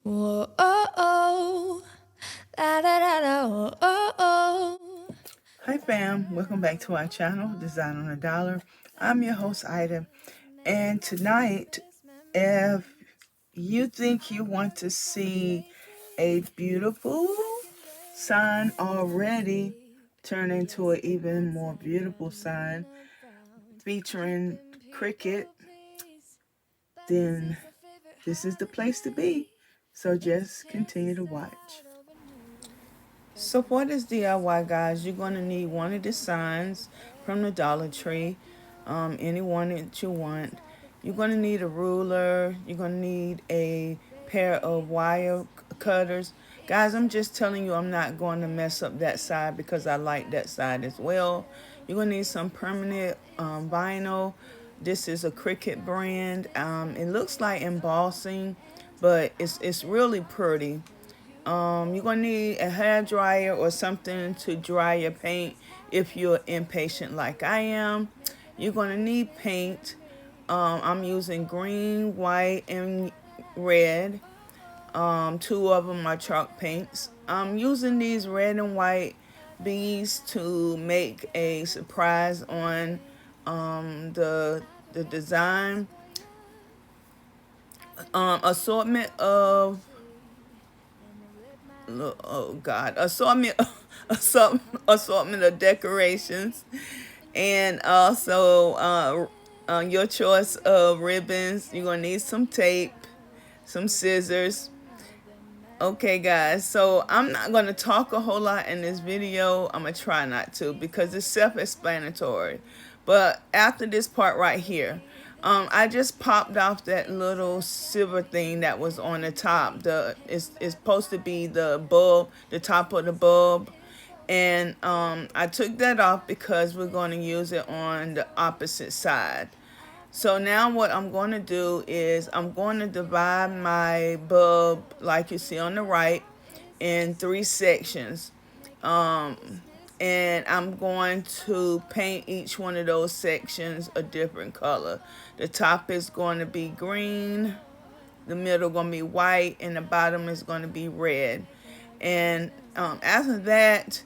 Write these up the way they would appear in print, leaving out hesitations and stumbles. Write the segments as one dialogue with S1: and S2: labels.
S1: Whoa, oh, oh. Da, da, da, da, oh, oh.
S2: Hi fam, welcome back to our channel, Design on a Dollar. I'm your host Ida, and tonight, if you think you want to see a beautiful sign already turn into an even more beautiful sign featuring Cricut, then this is the place to be. So just continue to watch. So for this DIY, guys, you're going to need one of the signs from the Dollar Tree, any one that you want. You're going to need a ruler. You're going to need a pair of wire cutters. Guys, I'm just telling you, I'm not going to mess up that side because I like that side as well. You're going to need some permanent vinyl. This is a Cricut brand. It looks like embossing, but it's really pretty. You're going to need a hair dryer or something to dry your paint if you're impatient like I am. You're going to need paint. I'm using green, white, and red. Two of them are chalk paints. I'm using these red and white beads to make a surprise on the design. Assortment of assortment of decorations, and also your choice of ribbons. You're gonna need some tape, some scissors. Okay guys, so I'm not gonna talk a whole lot in this video. I'm gonna try not to because it's self-explanatory, but after this part right here, I just popped off that little silver thing that was on the top. It's supposed to be the bulb, the top of the bulb. And I took that off because we're going to use it on the opposite side. So now what I'm going to do is I'm going to divide my bulb, like you see on the right, in 3 sections. And I'm going to paint each one of those sections a different color. The top is going to be green, the middle going to be white, and the bottom is going to be red. And after that,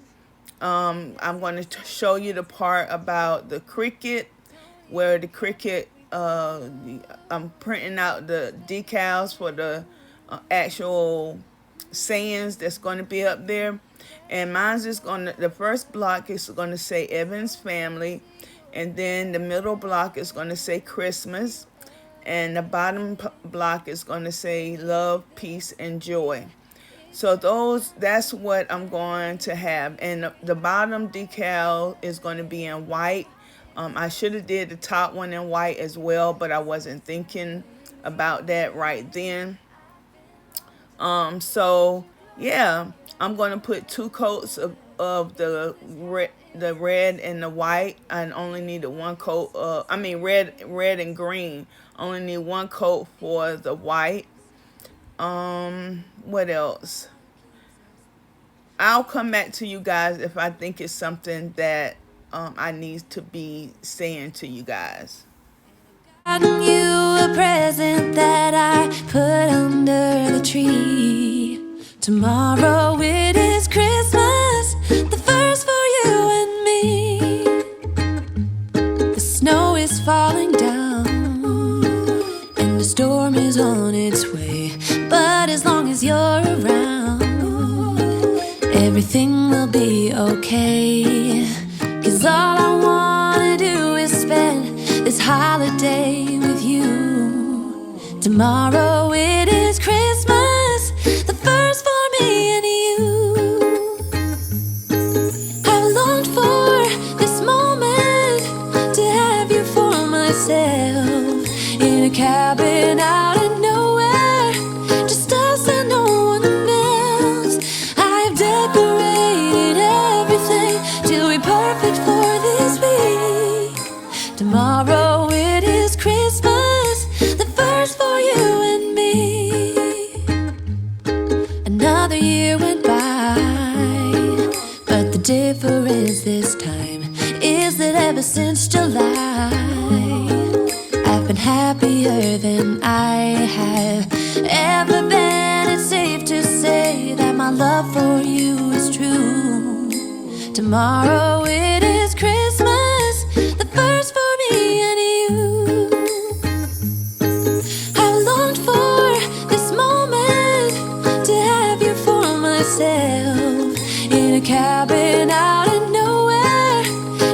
S2: I'm going to show you the part about the Cricut, where the Cricut, I'm printing out the decals for the actual sayings that's going to be up there. And mine's is going to, the first block is going to say Evans Family, and then the middle block is going to say Christmas, and the bottom block is going to say Love, Peace, and Joy. So that's what I'm going to have. And the bottom decal is going to be in white. I should have did the top one in white as well, but I wasn't thinking about that right then. So yeah, I'm going to put 2 coats of the red and the white. I only needed 1 coat. Red and green. Only need 1 coat for the white. What else? I'll come back to you guys if I think it's something that I need to be saying to you guys.
S1: Gotten you a present that I put under the tree. Tomorrow it is Christmas, the first for you and me. The snow is falling down and the storm is on its way. But as long as you're around, everything will be okay. 'Cause all I wanna do is spend this holiday with you. Tomorrow it is Christmas, the first for me and you. I've longed for this moment to have you for myself, in a cabin out in nowhere, just us and no one else. I've decorated everything to be perfect for this week. Tomorrow it is Christmas, the first for you and me. Another year went by, but the difference this time is that ever since July, I've been happier than I have ever been. It seems Tomorrow it is Christmas, the first for me and you. I've longed for this moment to have you for myself in a cabin out in nowhere,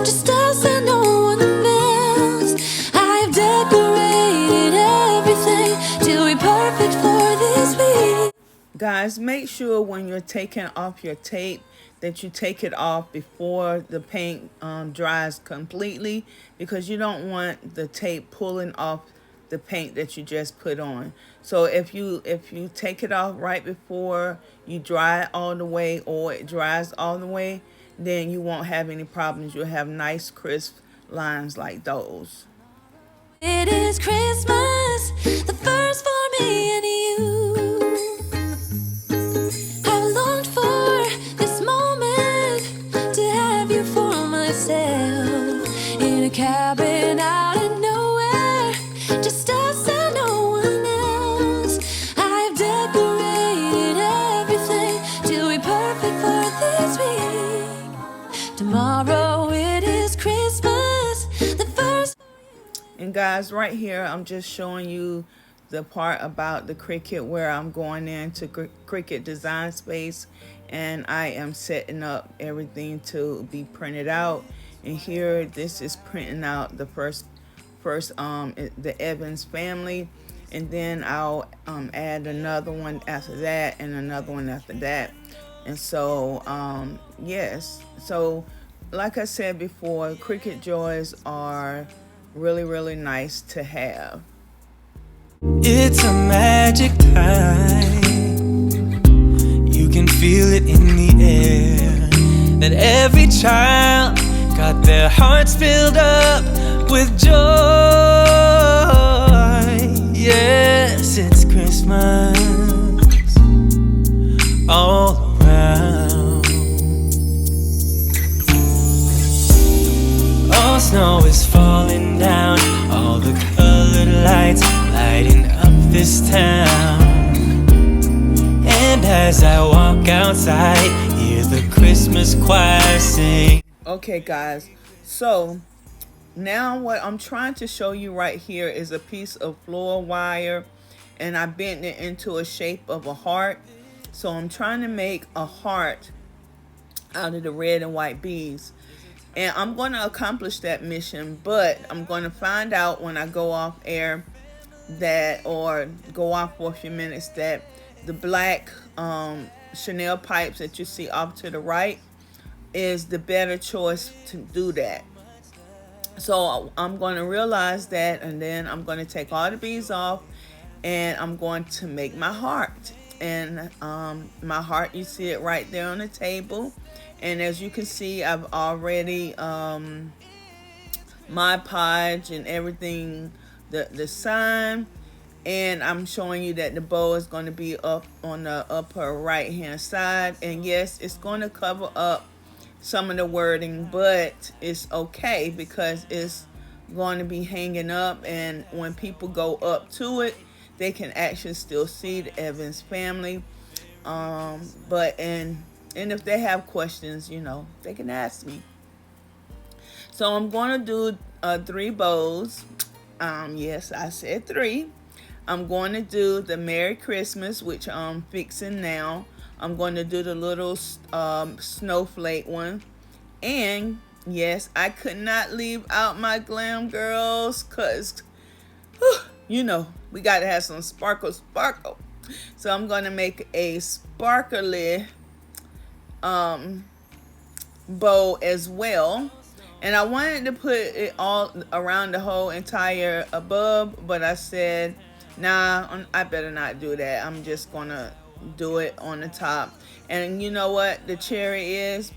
S1: just us and no one else. I've decorated everything to be perfect for this week.
S2: Guys, make sure when you're taking off your tape that you take it off before the paint dries completely, because you don't want the tape pulling off the paint that you just put on. So if you take it off right before you dry it all the way, or it dries all the way, then you won't have any problems. You'll have nice crisp lines like those.
S1: It is Christmas, the first for me and you. I've longed for this moment to have you for myself in a cabin out in nowhere, just us and no one else. I've decorated everything to be perfect for this week. Tomorrow it is Christmas, the first.
S2: And guys, right here I'm just showing you the part about the Cricut where I'm going into Cricut Design Space and I am setting up everything to be printed out. And here, this is printing out the first the Evans family, and then I'll add another one after that and another one after that. And so yes, so like I said before, Cricut joys are really nice to have.
S3: It's a magic time. You can feel it in the air, that every child got their hearts filled up with joy. Yes, it's Christmas all around. All snow is falling down, all the colored lights lighting up this town. And as I walk outside, hear the Christmas choir sing.
S2: Okay guys, so now what I'm trying to show you right here is a piece of floor wire, and I bent it into a shape of a heart. So I'm trying to make a heart out of the red and white beads. And I'm going to accomplish that mission, but I'm going to find out when I go off air that, or go off for a few minutes, that the black Chanel pipes that you see off to the right is the better choice to do that. So I'm going to realize that, and then I'm going to take all the beads off and I'm going to make my heart. And my heart, you see it right there on the table. And as you can see, I've already Mod Podge and everything, the sign. And I'm showing you that the bow is going to be up on the upper right hand side. And yes, it's going to cover up some of the wording, but it's okay because it's going to be hanging up, and when people go up to it, they can actually still see the Evans family. But if they have questions, you know, they can ask me. So I'm going to do 3 bows. Yes, I said 3. I'm going to do the Merry Christmas, which I'm fixing now. I'm going to do the little snowflake one. And yes, I could not leave out my Glam girls, because you know, we got to have some sparkle. So I'm going to make a sparkly bow as well. And I wanted to put it all around the whole entire above, but I said, nah, I better not do that. I'm just going to do it on the top. And you know what the cherry is?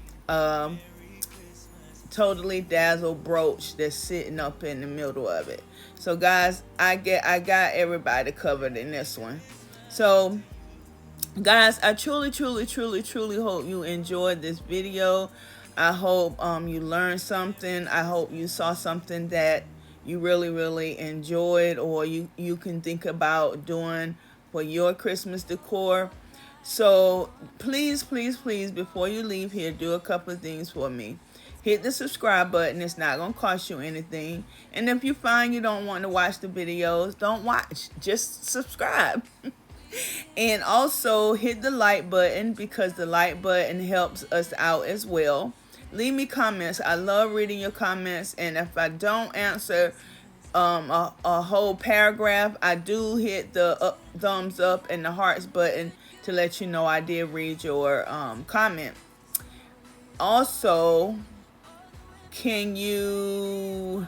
S2: Totally dazzle brooch that's sitting up in the middle of it. So guys, I got everybody covered in this one. So guys, I truly hope you enjoyed this video. I hope you learned something. I hope you saw something that you really enjoyed, or you can think about doing for your Christmas decor. So please, please, please, before you leave here, do a couple of things for me. Hit the subscribe button. It's not going to cost you anything. And if you find you don't want to watch the videos, don't watch. Just subscribe. And also hit the like button, because the like button helps us out as well. Leave me comments. I love reading your comments. And if I don't answer a whole paragraph, I do hit the thumbs up and the hearts button to let you know I did read your comment. Also, can you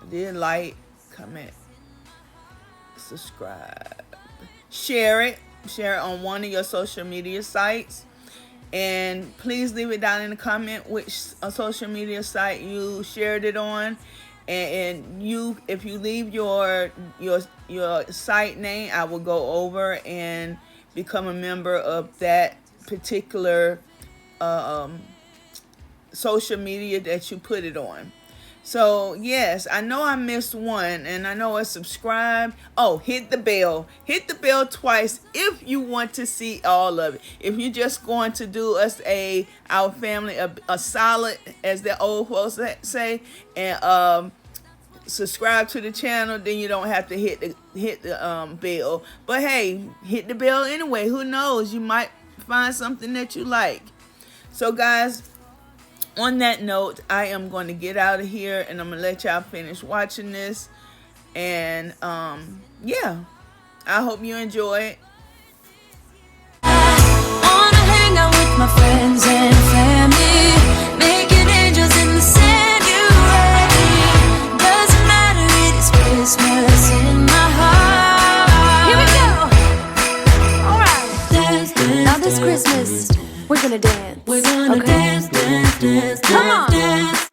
S2: did like, comment, subscribe, share it on one of your social media sites, and please leave it down in the comment which social media site you shared it on. And you, if you leave your site name, I will go over and become a member of that particular social media that you put it on. So yes, I know I missed one, and I know it's subscribe. Oh, hit the bell. Hit the bell twice if you want to see all of it. If you're just going to do us our family a solid, as the old folks say, and subscribe to the channel, then you don't have to hit the bell. But hey, hit the bell anyway. Who knows? You might find something that you like. So guys, on that note, I am going to get out of here, and I'm going to let y'all finish watching this. And yeah, I hope you enjoy it.
S1: Wanna hang out with my friends and family, making angels in the sanctuary. Doesn't matter, it is Christmas in my heart. Here we go. All right. Dance, dance, now this Christmas, we're gonna dance. We're gonna dance, dance, dance, come on. Dance.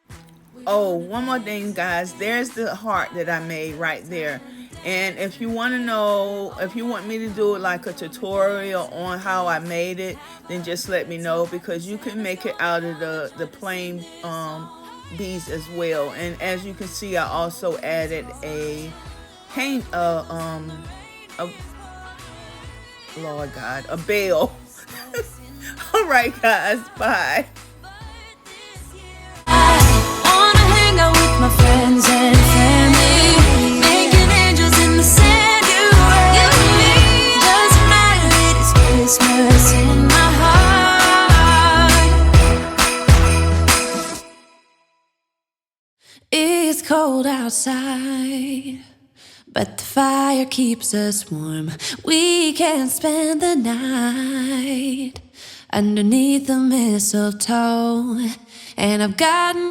S2: Oh, one more thing, guys. There's the heart that I made right there. And if you want to know, if you want me to do like a tutorial on how I made it, then just let me know, because you can make it out of the plain beads as well. And as you can see, I also added a paint, Lord God, a bell. All right, guys, bye.
S1: With my friends and family, making angels in the sanctuary. Doesn't matter, it is Christmas in my heart. It's cold outside, but the fire keeps us warm. We can spend the night underneath the mistletoe, and I've gotten